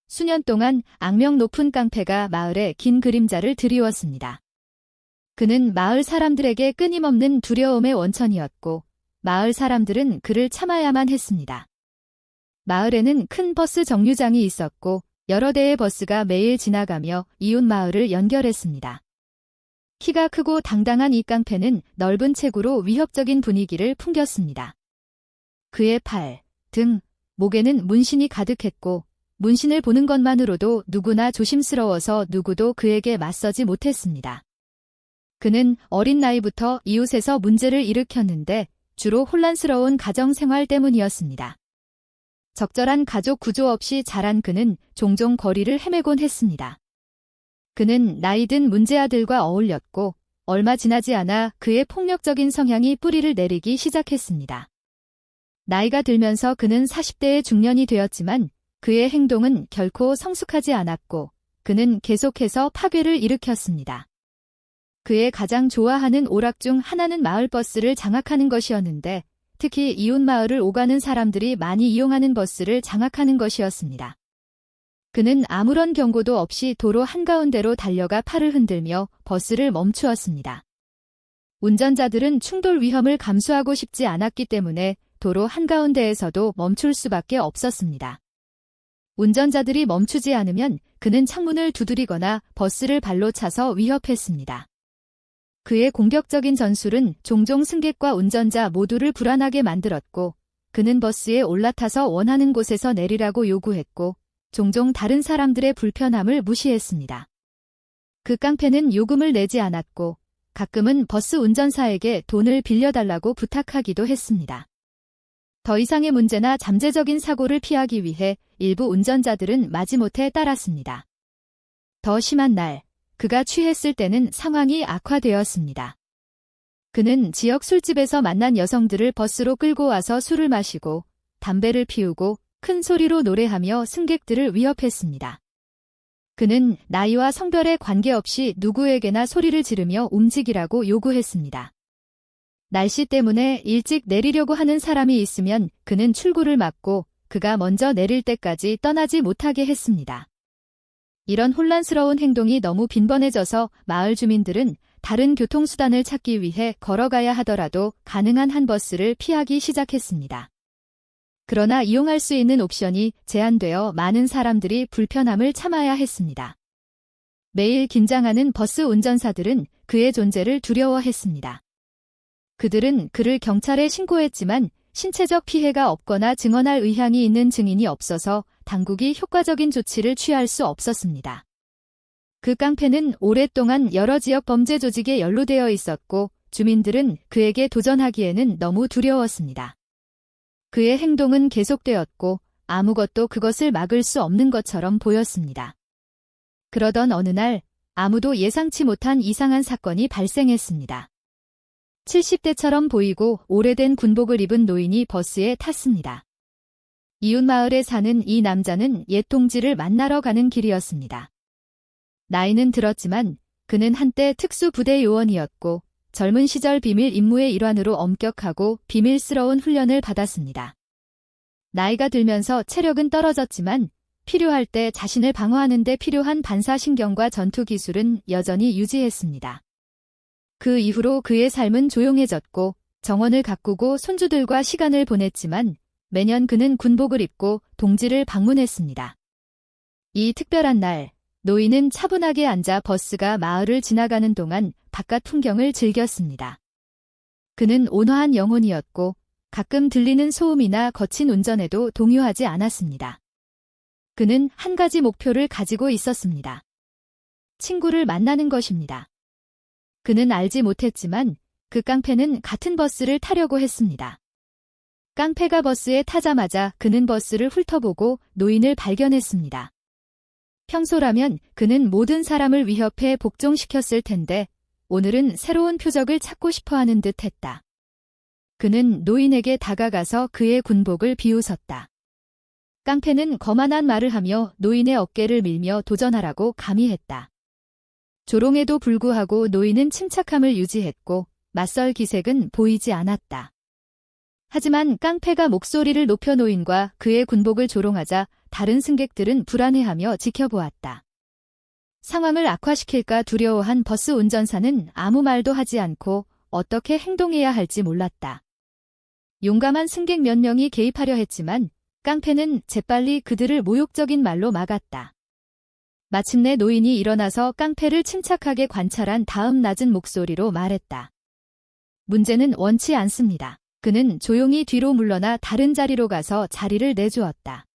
수년 동안 악명 높은 깡패가 마을에 긴 그림자를 드리웠습니다. 그는 마을 사람들에게 끊임없는 두려움의 원천이었고 마을 사람들은 그를 참아야만 했습니다. 마을에는 큰 버스 정류장이 있었고 여러 대의 버스가 매일 지나가며 이웃 마을을 연결했습니다. 키가 크고 당당한 이 깡패는 넓은 체구로 위협적인 분위기를 풍겼습니다. 그의 팔, 등, 목에는 문신이 가득했고 문신을 보는 것만으로도 누구나 조심스러워서 누구도 그에게 맞서지 못했습니다. 그는 어린 나이부터 이웃에서 문제를 일으켰는데 주로 혼란스러운 가정생활 때문이었습니다. 적절한 가족 구조 없이 자란 그는 종종 거리를 헤매곤 했습니다. 그는 나이든 문제아들과 어울렸고 얼마 지나지 않아 그의 폭력적인 성향이 뿌리를 내리기 시작했습니다. 나이가 들면서 그는 40대의 중년이 되었지만 그의 행동은 결코 성숙하지 않았고 그는 계속해서 파괴를 일으켰습니다. 그의 가장 좋아하는 오락 중 하나는 마을 버스를 장악하는 것이었는데 특히 이웃 마을을 오가는 사람들이 많이 이용하는 버스를 장악하는 것이었습니다. 그는 아무런 경고도 없이 도로 한가운데로 달려가 팔을 흔들며 버스를 멈추었습니다. 운전자들은 충돌 위험을 감수하고 싶지 않았기 때문에 도로 한가운데에서도 멈출 수밖에 없었습니다. 운전자들이 멈추지 않으면 그는 창문을 두드리거나 버스를 발로 차서 위협했습니다. 그의 공격적인 전술은 종종 승객과 운전자 모두를 불안하게 만들었고 그는 버스에 올라타서 원하는 곳에서 내리라고 요구했고 종종 다른 사람들의 불편함을 무시했습니다. 그 깡패는 요금을 내지 않았고 가끔은 버스 운전사에게 돈을 빌려달라고 부탁하기도 했습니다. 더 이상의 문제나 잠재적인 사고를 피하기 위해 일부 운전자들은 마지못해 따랐습니다. 더 심한 날, 그가 취했을 때는 상황이 악화되었습니다. 그는 지역 술집에서 만난 여성들을 버스로 끌고 와서 술을 마시고 담배를 피우고 큰 소리로 노래하며 승객들을 위협했습니다. 그는 나이와 성별에 관계없이 누구에게나 소리를 지르며 움직이라고 요구했습니다. 날씨 때문에 일찍 내리려고 하는 사람이 있으면 그는 출구를 막고 그가 먼저 내릴 때까지 떠나지 못하게 했습니다. 이런 혼란스러운 행동이 너무 빈번해져서 마을 주민들은 다른 교통수단을 찾기 위해 걸어가야 하더라도 가능한 한 버스를 피하기 시작했습니다. 그러나 이용할 수 있는 옵션이 제한되어 많은 사람들이 불편함을 참아야 했습니다. 매일 긴장하는 버스 운전사들은 그의 존재를 두려워했습니다. 그들은 그를 경찰에 신고했지만 신체적 피해가 없거나 증언할 의향이 있는 증인이 없어서 당국이 효과적인 조치를 취할 수 없었습니다. 그 깡패는 오랫동안 여러 지역 범죄 조직에 연루되어 있었고 주민들은 그에게 도전하기에는 너무 두려웠습니다. 그의 행동은 계속되었고 아무것도 그것을 막을 수 없는 것처럼 보였습니다. 그러던 어느 날 아무도 예상치 못한 이상한 사건이 발생했습니다. 70대처럼 보이고 오래된 군복을 입은 노인이 버스에 탔습니다. 이웃 마을에 사는 이 남자는 옛 동지를 만나러 가는 길이었습니다. 나이는 들었지만 그는 한때 특수부대 요원이었고 젊은 시절 비밀 임무의 일환으로 엄격하고 비밀스러운 훈련을 받았습니다. 나이가 들면서 체력은 떨어졌지만 필요할 때 자신을 방어하는 데 필요한 반사신경과 전투 기술은 여전히 유지했습니다. 그 이후로 그의 삶은 조용해졌고 정원을 가꾸고 손주들과 시간을 보냈지만 매년 그는 군복을 입고 동지를 방문했습니다. 이 특별한 날, 노인은 차분하게 앉아 버스가 마을을 지나가는 동안 바깥 풍경을 즐겼습니다. 그는 온화한 영혼이었고 가끔 들리는 소음이나 거친 운전에도 동요하지 않았습니다. 그는 한 가지 목표를 가지고 있었습니다. 친구를 만나는 것입니다. 그는 알지 못했지만 그 깡패는 같은 버스를 타려고 했습니다. 깡패가 버스에 타자마자 그는 버스를 훑어보고 노인을 발견했습니다. 평소라면 그는 모든 사람을 위협해 복종시켰을 텐데 오늘은 새로운 표적을 찾고 싶어하는 듯 했다. 그는 노인에게 다가가서 그의 군복을 비웃었다. 깡패는 거만한 말을 하며 노인의 어깨를 밀며 도전하라고 감히했다. 조롱에도 불구하고 노인은 침착함을 유지했고 맞설 기색은 보이지 않았다. 하지만 깡패가 목소리를 높여 노인과 그의 군복을 조롱하자 다른 승객들은 불안해하며 지켜보았다. 상황을 악화시킬까 두려워한 버스 운전사는 아무 말도 하지 않고 어떻게 행동해야 할지 몰랐다. 용감한 승객 몇 명이 개입하려 했지만 깡패는 재빨리 그들을 모욕적인 말로 막았다. 마침내 노인이 일어나서 깡패를 침착하게 관찰한 다음 낮은 목소리로 말했다. 문제는 원치 않습니다. 그는 조용히 뒤로 물러나 다른 자리로 가서 자리를 내주었다.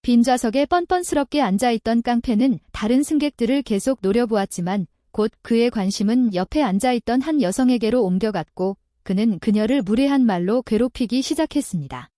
빈 좌석에 뻔뻔스럽게 앉아있던 깡패는 다른 승객들을 계속 노려보았지만 곧 그의 관심은 옆에 앉아있던 한 여성에게로 옮겨갔고 그는 그녀를 무례한 말로 괴롭히기 시작했습니다.